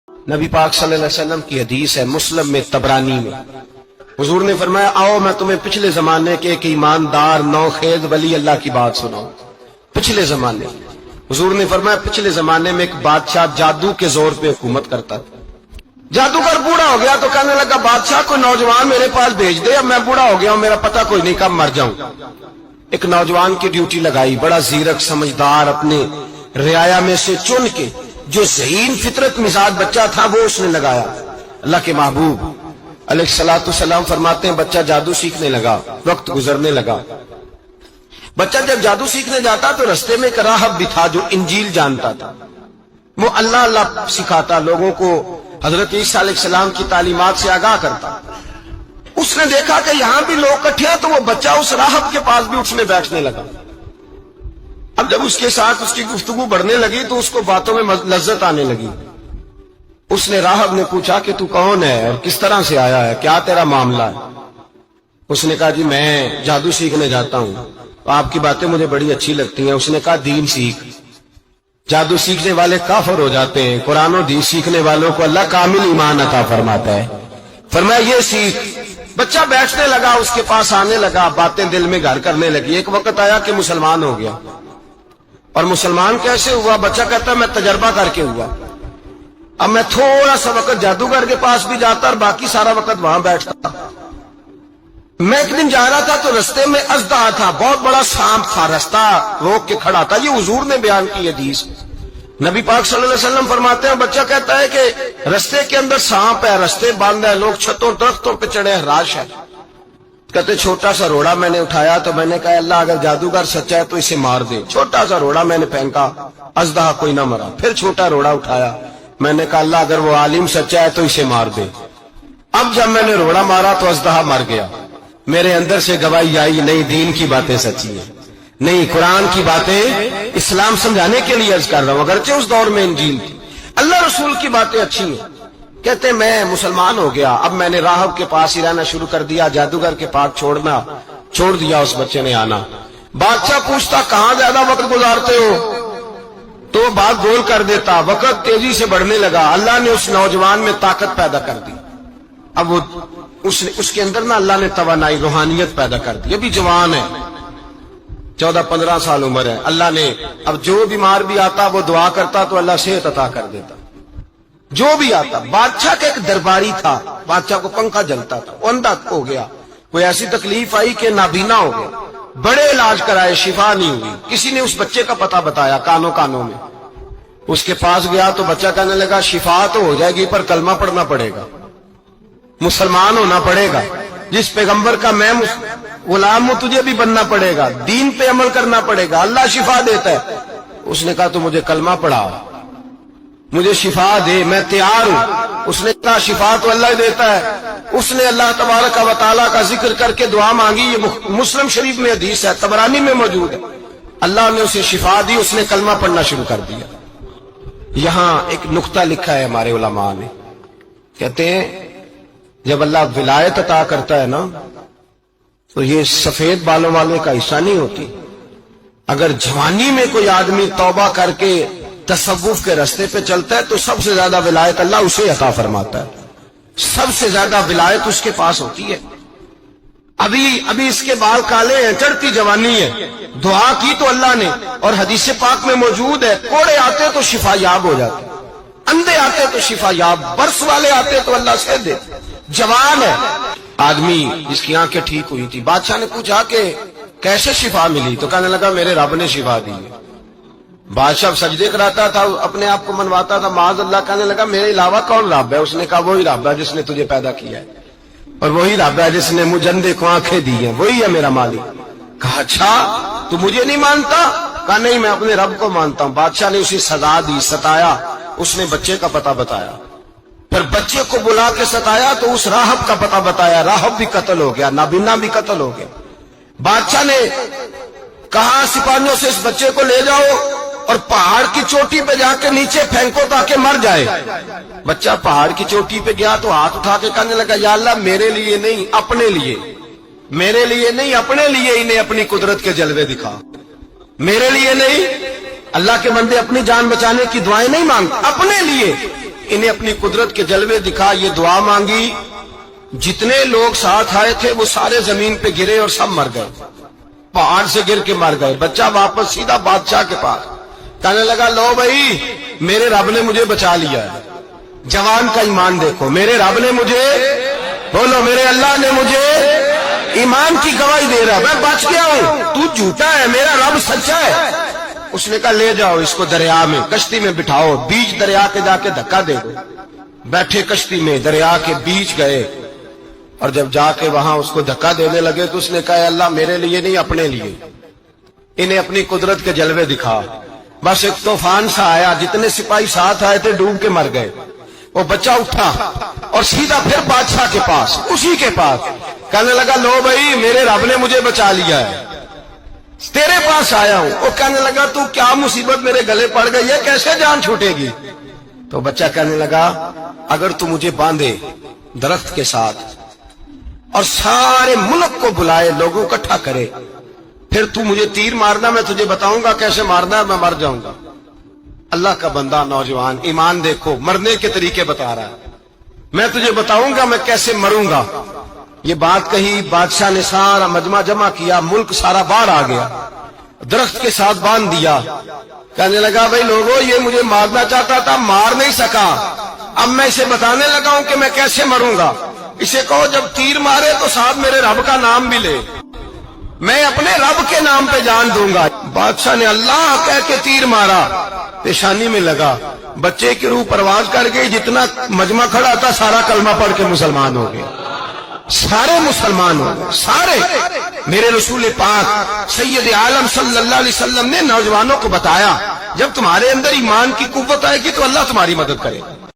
نبی پاک صلی اللہ علیہ وسلم کی حدیث ہے مسلم میں تبرانی میں، حضور نے فرمایا آؤ میں تمہیں پچھلے زمانے کے ایک ایماندار نوخیز ولی اللہ کی بات سناؤں۔ پچھلے زمانے حضور نے فرمایا پچھلے زمانے میں ایک بادشاہ جادو کے زور پہ حکومت کرتا تھا۔ جادوگر بوڑھا ہو گیا تو کہنے لگا بادشاہ کو نوجوان میرے پاس بھیج دے، اب میں بوڑھا ہو گیا ہوں، میرا پتہ کوئی نہیں کب مر جاؤں۔ ایک نوجوان کی ڈیوٹی لگائی، بڑا زیرک سمجھدار، اپنے رعایا میں سے چن کے جو ذہین فطرت مزاج بچہ تھا وہ اس نے لگایا۔ اللہ کے محبوب علیہ الصلوۃ والسلام فرماتے ہیں بچہ جادو سیکھنے لگا، وقت گزرنے لگا۔ بچہ جب جادو سیکھنے جاتا تو رستے میں ایک راہب بھی تھا جو انجیل جانتا تھا، وہ اللہ اللہ سکھاتا، لوگوں کو حضرت عیسیٰ علیہ السلام کی تعلیمات سے آگاہ کرتا۔ اس نے دیکھا کہ یہاں بھی لوگ اکٹھے ہیں تو وہ بچہ اس راہب کے پاس بھی اٹھنے بیٹھنے لگا۔ اب جب اس کے ساتھ اس کی گفتگو بڑھنے لگی تو اس کو باتوں میں لذت آنے لگی۔ اس نے راہب نے پوچھا کہ تو کون ہے اور کس طرح سے آیا ہے، کیا تیرا معاملہ ہے؟ اس نے کہا جی میں جادو سیکھنے جاتا ہوں، آپ کی باتیں مجھے بڑی اچھی لگتی ہیں۔ اس نے کہا دین سیکھ، جادو سیکھنے والے کافر ہو جاتے ہیں، قرآن و دین سیکھنے والوں کو اللہ کامل ایمان عطا فرماتا ہے۔ فرمایا یہ سیکھ۔ بچہ بیٹھنے لگا، اس کے پاس آنے لگا، باتیں دل میں گھر کرنے لگی۔ ایک وقت آیا کہ مسلمان ہو گیا، اور مسلمان کیسے ہوا؟ بچہ کہتا ہے میں تجربہ کر کے ہوا۔ اب میں تھوڑا سا وقت جادوگر کے پاس بھی جاتا اور باقی سارا وقت وہاں بیٹھتا۔ میں ایک دن جا رہا تھا تو رستے میں اژدہا تھا، بہت بڑا سانپ تھا، رستہ روک کے کھڑا تھا۔ یہ حضور نے بیان کی حدیث۔ نبی پاک صلی اللہ علیہ وسلم فرماتے ہیں بچہ کہتا ہے کہ رستے کے اندر سانپ ہے، رستے بند ہے، لوگ چھتوں درختوں پہ چڑھے، ہراش ہے۔ کہتے چھوٹا سا روڑا میں نے اٹھایا تو میں نے کہا اللہ اگر جادوگر سچا ہے تو اسے مار دے۔ چھوٹا سا روڑا میں نے پھینکا، اژدہا کوئی نہ مرا۔ پھر چھوٹا روڑا اٹھایا، میں نے کہا اللہ اگر وہ عالم سچا ہے تو اسے مار دے۔ اب جب میں نے روڑا مارا تو اژدہا مر گیا۔ میرے اندر سے گواہی آئی نہیں دین کی باتیں سچی ہیں، نہیں قرآن کی باتیں اسلام سمجھانے کے لیے عرض کر رہا ہوں، اگرچہ اس دور میں انجیل تھی۔ اللہ رسول کی باتیں اچھی ہیں۔ کہتے میں مسلمان ہو گیا، اب میں نے راہب کے پاس ہی رہنا شروع کر دیا، جادوگر کے پاس چھوڑ دیا۔ اس بچے نے آنا، بادشاہ پوچھتا کہاں زیادہ وقت گزارتے ہو تو وہ بات گول کر دیتا۔ وقت تیزی سے بڑھنے لگا، اللہ نے اس نوجوان میں طاقت پیدا کر دی۔ اب وہ اس کے اندر نا اللہ نے توانائی روحانیت پیدا کر دی، ابھی جوان ہے، 14-15 سال عمر ہے۔ اللہ نے اب جو بیمار بھی آتا وہ دعا کرتا تو اللہ صحت عطا کر دیتا، جو بھی آتا۔ بادشاہ کا ایک درباری تھا، بادشاہ کو پنکھا جلتا تھا، وہ اندھا ہو گیا، کوئی ایسی تکلیف آئی کہ نابینا ہو گیا، بڑے علاج کرائے شفا نہیں ہوئی۔ کسی نے اس بچے کا پتہ بتایا کانوں میں، اس کے پاس گیا تو بچہ کہنے لگا شفا تو ہو جائے گی پر کلمہ پڑھنا پڑے گا، مسلمان ہونا پڑے گا، جس پیغمبر کا میں غلام ہوں تجھے بھی بننا پڑے گا، دین پہ عمل کرنا پڑے گا، اللہ شفا دیتا ہے۔ اس نے کہا تو مجھے کلمہ پڑھا، مجھے شفا دے، میں تیار ہوں۔ اس نے کہا شفا تو اللہ دیتا ہے۔ اس نے اللہ تبارک و تعالیٰ کا ذکر کر کے دعا مانگی، یہ مسلم شریف میں حدیث ہے، طبرانی میں موجود ہے۔ اللہ نے اسے شفا دی، اس نے کلمہ پڑھنا شروع کر دیا۔ یہاں ایک نقطہ لکھا ہے ہمارے علماء نے، کہتے ہیں جب اللہ ولایت عطا کرتا ہے نا تو یہ سفید بالوں والے کا حصہ نہیں ہوتی۔ اگر جوانی میں کوئی آدمی توبہ کر کے تصوف کے راستے پہ چلتا ہے تو سب سے زیادہ ولایت اللہ اسے عطا فرماتا ہے، سب سے زیادہ ولایت اس کے پاس ہوتی ہے۔ ابھی اس کے بال کالے ہیں، چڑھتی جوانی ہے، دعا کی تو اللہ نے، اور حدیث پاک میں موجود ہے کوڑے آتے تو شفا یاب ہو جاتے، اندھے آتے تو شفا یاب، برس والے آتے تو اللہ سے دے۔ جوان ہے آدمی جس کی آنکھیں ٹھیک ہوئی تھی، بادشاہ نے پوچھا کہ کیسے شفا ملی تو کہنے لگا میرے رب نے شفا دی ہے۔ بادشاہ سجدے کراتا تھا، اپنے آپ کو منواتا تھا، معاذ اللہ، کہنے لگا میرے علاوہ کون رب ہے؟ اس نے کہا وہی رب ہے جس نے تجھے پیدا کیا ہے، اور وہی رب ہے جس نے مجھے اندھے کو آنکھیں دی ہیں، وہی ہے میرا مالک۔ کہا اچھا تو مجھے نہیں مانتا؟ کہا نہیں میں اپنے رب کو مانتا ہوں۔ بادشاہ نے اسے سزا دی، ستایا، اس نے بچے کا پتہ بتایا، پھر بچے کو بلا کے ستایا تو اس راہب کا پتہ بتایا، راہب بھی قتل ہو گیا، نابینا بھی قتل ہو گیا۔ بادشاہ نے کہا سپاہیوں سے اس بچے کو لے جاؤ اور پہاڑ کی چوٹی پہ جا کے نیچے پھینکو تاکہ مر جائے۔ بچہ پہاڑ کی چوٹی پہ گیا تو ہاتھ اٹھا کے کہنے لگا یا اللہ میرے لیے نہیں اپنے لیے، میرے لیے نہیں اپنے لیے انہیں اپنی قدرت کے جلوے دکھا، میرے لیے نہیں۔ اللہ کے بندے اپنی جان بچانے کی دعائیں نہیں مانگتے، اپنے لیے انہیں اپنی قدرت کے جلوے دکھا، یہ دعا مانگی، جتنے لوگ ساتھ آئے تھے وہ سارے زمین پہ گرے اور سب مر گئے، پہاڑ سے گر کے مر گئے۔ بچہ واپس سیدھا بادشاہ کے پاس کہنے لگا لو بھائی میرے رب نے مجھے بچا لیا ہے۔ جوان کا ایمان دیکھو، میرے رب نے مجھے، بولو میرے اللہ نے مجھے ایمان کی گواہی دے رہا، میں بچ گیا ہوں، تو جھوٹا ہے، میرا رب سچا ہے۔ اس نے کہا لے جاؤ اس کو دریا میں، کشتی میں بٹھاؤ، بیچ دریا کے جا کے دھکا دے دو۔ بیٹھے کشتی میں، دریا کے بیچ گئے، اور جب جا کے وہاں اس کو دھکا دینے لگے تو اس نے کہا اللہ میرے لیے نہیں اپنے لیے، انہیں اپنی قدرت کے جلوے دکھا۔ بس ایک طوفان سا آیا، جتنے سپاہی ساتھ آئے تھے ڈوب کے مر گئے۔ وہ بچہ اٹھا اور سیدھا پھر بادشاہ کے پاس، اسی کے پاس کہنے لگا لو بھائی میرے رب نے مجھے بچا لیا ہے، تیرے پاس آیا ہوں۔ وہ کہنے لگا تو کیا مصیبت میرے گلے پڑ گئی ہے، کیسے جان چھوٹے گی؟ تو بچہ کہنے لگا اگر تو مجھے باندھے درخت کے ساتھ اور سارے ملک کو بلائے، لوگوں اکٹھا کرے، پھر تو مجھے تیر مارنا، میں تجھے بتاؤں گا کیسے مارنا ہے، میں مر جاؤں گا۔ اللہ کا بندہ نوجوان ایمان دیکھو، مرنے کے طریقے بتا رہا ہے، میں تجھے بتاؤں گا میں کیسے مروں گا۔ یہ بات کہی، بادشاہ نے سارا مجمع جمع کیا، ملک سارا باہر آ گیا، درخت کے ساتھ باندھ دیا۔ کہنے لگا بھائی لوگوں یہ مجھے مارنا چاہتا تھا، مار نہیں سکا، اب میں اسے بتانے لگا ہوں کہ میں کیسے مروں گا۔ اسے کہو جب تیر مارے تو ساتھ میرے رب کا نام بھی لے، میں اپنے رب کے نام پہ جان دوں گا۔ بادشاہ نے اللہ کہہ کے تیر مارا، پیشانی میں لگا، بچے کی روح پرواز کر گئی، جتنا مجمع کھڑا تھا سارا کلمہ پڑھ کے مسلمان ہو گئے، سارے مسلمان ہو گئے سارے۔ میرے رسول پاک سید عالم صلی اللہ علیہ وسلم نے نوجوانوں کو بتایا جب تمہارے اندر ایمان کی قوت آئے گی تو اللہ تمہاری مدد کرے گا۔